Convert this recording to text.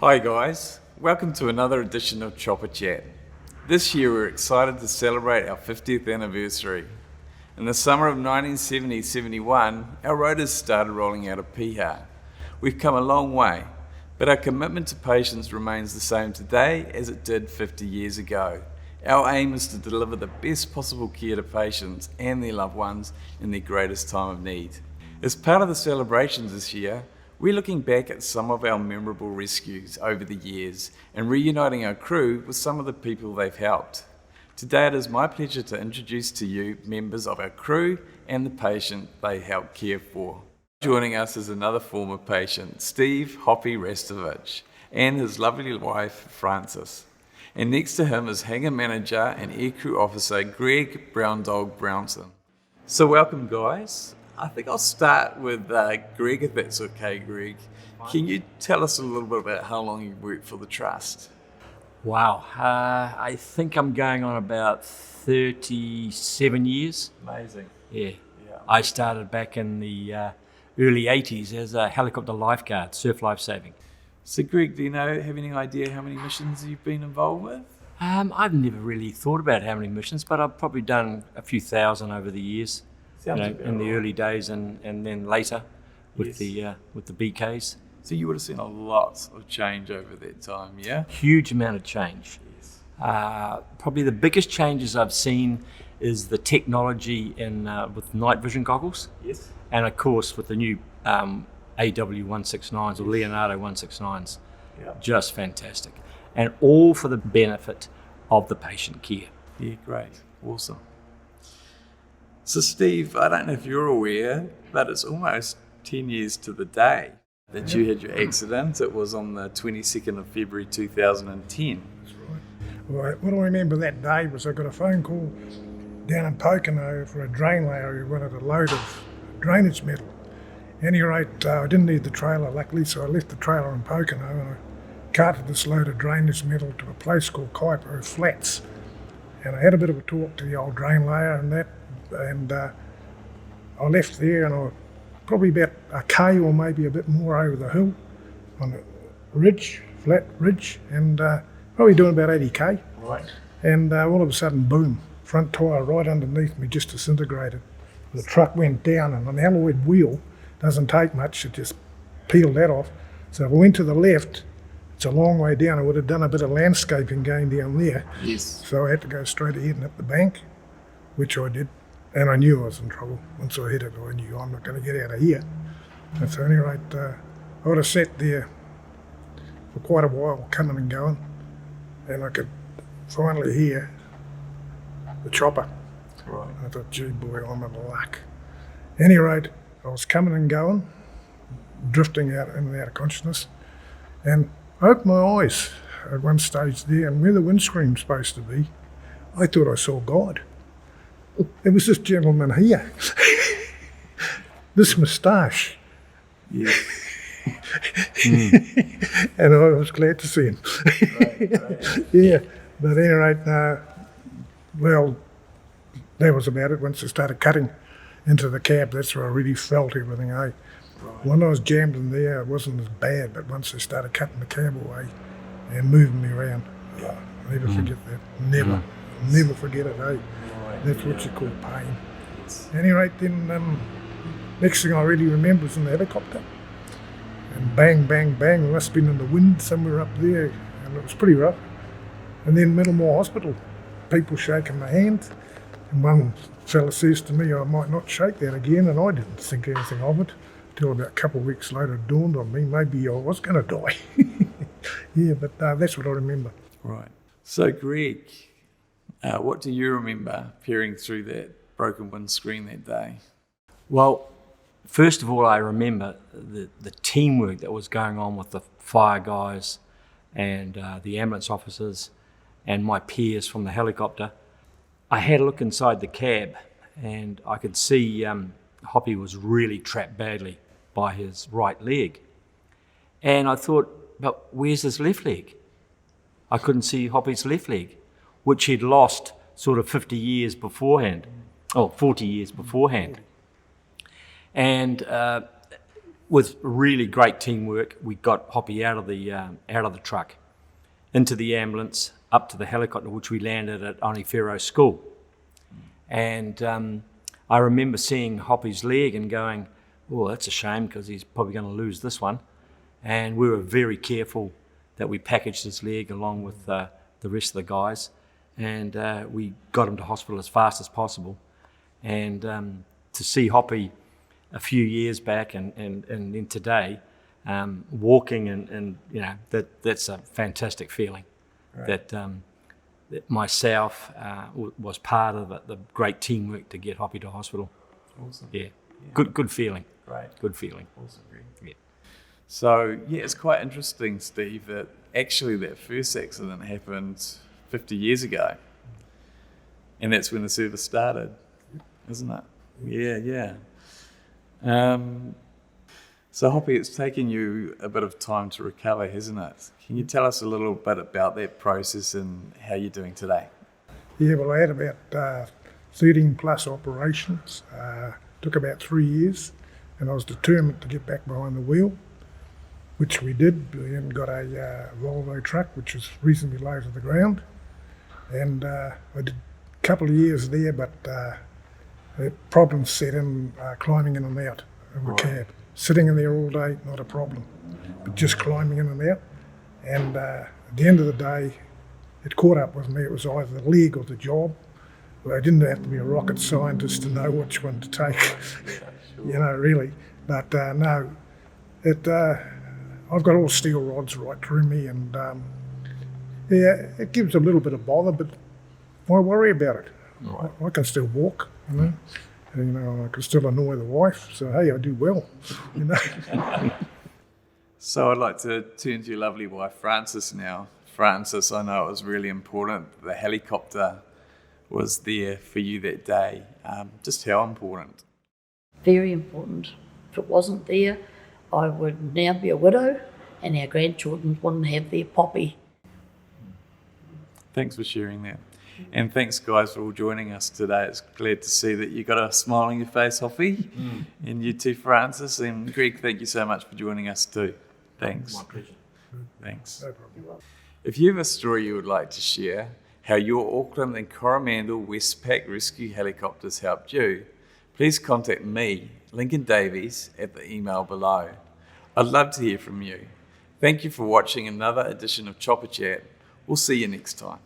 Hi guys, welcome to another edition of Chopper Chat. This year we're excited to celebrate our 50th anniversary. In the summer of 1970-71, our rotors started rolling out of Piha. We've come a long way, but our commitment to patients remains the same today as it did 50 years ago. Our aim is to deliver the best possible care to patients and their loved ones in their greatest time of need. As part of the celebrations this year, we're looking back at some of our memorable rescues over the years and reuniting our crew with some of the people they've helped. Today it is my pleasure to introduce to you members of our crew and the patient they helped care for. Joining us is another former patient, Steve Hoppy Rastovich, and his lovely wife, Frances. And next to him is hangar manager and aircrew officer, Greg Browndog Brownson. So welcome guys. I think I'll start with Greg, if that's okay, Greg. Can you tell us a little bit about how long you've worked for the Trust? Wow, I think I'm going on about 37 years. Amazing. Yeah. I started back in the early 80s as a helicopter lifeguard, surf life saving. So Greg, do you have any idea how many missions you've been involved with? I've never really thought about how many missions, but I've probably done a few thousand over the years. In the early days and then later with the BKs. So you would have seen a lot of change over that time, yeah? Huge amount of change. Yes. Probably the biggest changes I've seen is the technology with night vision goggles. Yes. And of course with the new AW169s or Leonardo 169s. Yeah. Just fantastic. And all for the benefit of the patient care. Yeah, great. Awesome. So Steve, I don't know if you're aware, but it's almost 10 years to the day that you had your accident. It was on the 22nd of February 2010. That's right. Well, what I remember that day was I got a phone call down in Pocono for a drain layer who wanted a load of drainage metal. At any rate, I didn't need the trailer, luckily, so I left the trailer in Pocono and I carted this load of drainage metal to a place called Kaipo Flats. And I had a bit of a talk to the old drain layer and that. And I left there and I was probably about a K or maybe a bit more over the hill on a ridge, flat ridge, and probably doing about 80k. Right. And all of a sudden, boom, front tyre right underneath me just disintegrated. The truck went down and an alloyed wheel doesn't take much, it just peeled that off. So if I went to the left, it's a long way down, I would have done a bit of landscaping going down there. Yes. So I had to go straight ahead and up the bank, which I did. And I knew I was in trouble. Once I hit it, I knew I'm not going to get out of here. At any rate, I would have sat there for quite a while, coming and going, and I could finally hear the chopper. Right. I thought, gee boy, I'm in luck. At any rate, I was coming and going, drifting out in and out of consciousness, and I opened my eyes at one stage there, and where the windscreen's supposed to be, I thought I saw God. It was this gentleman here, this moustache. Yes. And I was glad to see him. Right. Yeah, but at any rate, well, that was about it. Once I started cutting into the cab, that's where I really felt everything, eh? Right. When I was jammed in there, it wasn't as bad, but once I started cutting the cab away and moving me around, I'll never forget that. Never forget it, eh? That's what you call pain. At any rate, then next thing I really remember was in the helicopter. And bang, bang, bang, we must have been in the wind somewhere up there, and it was pretty rough. And then Middlemore Hospital, people shaking my hand. And one fella says to me, I might not shake that again, and I didn't think anything of it. Till about a couple of weeks later it dawned on me, maybe I was going to die. Yeah, but that's what I remember. Right. So Greg, what do you remember peering through that broken windscreen that day? Well, first of all, I remember the teamwork that was going on with the fire guys and the ambulance officers and my peers from the helicopter. I had a look inside the cab and I could see Hoppy was really trapped badly by his right leg. And I thought, but where's his left leg? I couldn't see Hoppy's left leg, which he'd lost sort of 40 years beforehand. And with really great teamwork, we got Hoppy out of the truck, into the ambulance, up to the helicopter, which we landed at Onefero School. And I remember seeing Hoppy's leg and going, oh, that's a shame because he's probably going to lose this one. And we were very careful that we packaged his leg along with the rest of the guys. And we got him to hospital as fast as possible. And to see Hoppy a few years back and then today, walking and that's a fantastic feeling. Right. That myself was part of it, the great teamwork to get Hoppy to hospital. Awesome. Yeah. Good feeling. Great. Good feeling. Awesome. Yeah. So, it's quite interesting, Steve, that actually that first accident happened 50 years ago. And that's when the service started, isn't it? Yeah. So, Hoppy, it's taken you a bit of time to recover, hasn't it? Can you tell us a little bit about that process and how you're doing today? Yeah, well, I had about 13 plus operations. Took about 3 years, and I was determined to get back behind the wheel, which we did. We then got a Volvo truck, which was reasonably low to the ground. And I did a couple of years there, but problems set in climbing in and out of the cab. Sitting in there all day, not a problem, but just climbing in and out. And at the end of the day, it caught up with me. It was either the leg or the job. Well, I didn't have to be a rocket scientist to know which one to take, really. But no, I've got all steel rods right through me, and it gives a little bit of bother, but why worry about it? Right. I can still walk, And, I can still annoy the wife, so hey, I do well, So I'd like to turn to your lovely wife, Frances, now. Frances, I know it was really important. The helicopter was there for you that day. Just how important? Very important. If it wasn't there, I would now be a widow and our grandchildren wouldn't have their Poppy. Thanks for sharing that. And thanks, guys, for all joining us today. It's glad to see that you got a smile on your face, Hoppy. And you too, Frances. And Greg, thank you so much for joining us too. Thanks. My pleasure. Thanks. No problem. If you have a story you would like to share, how your Auckland and Coromandel Westpac rescue helicopters helped you, please contact me, Lincoln Davies, at the email below. I'd love to hear from you. Thank you for watching another edition of Chopper Chat. We'll see you next time.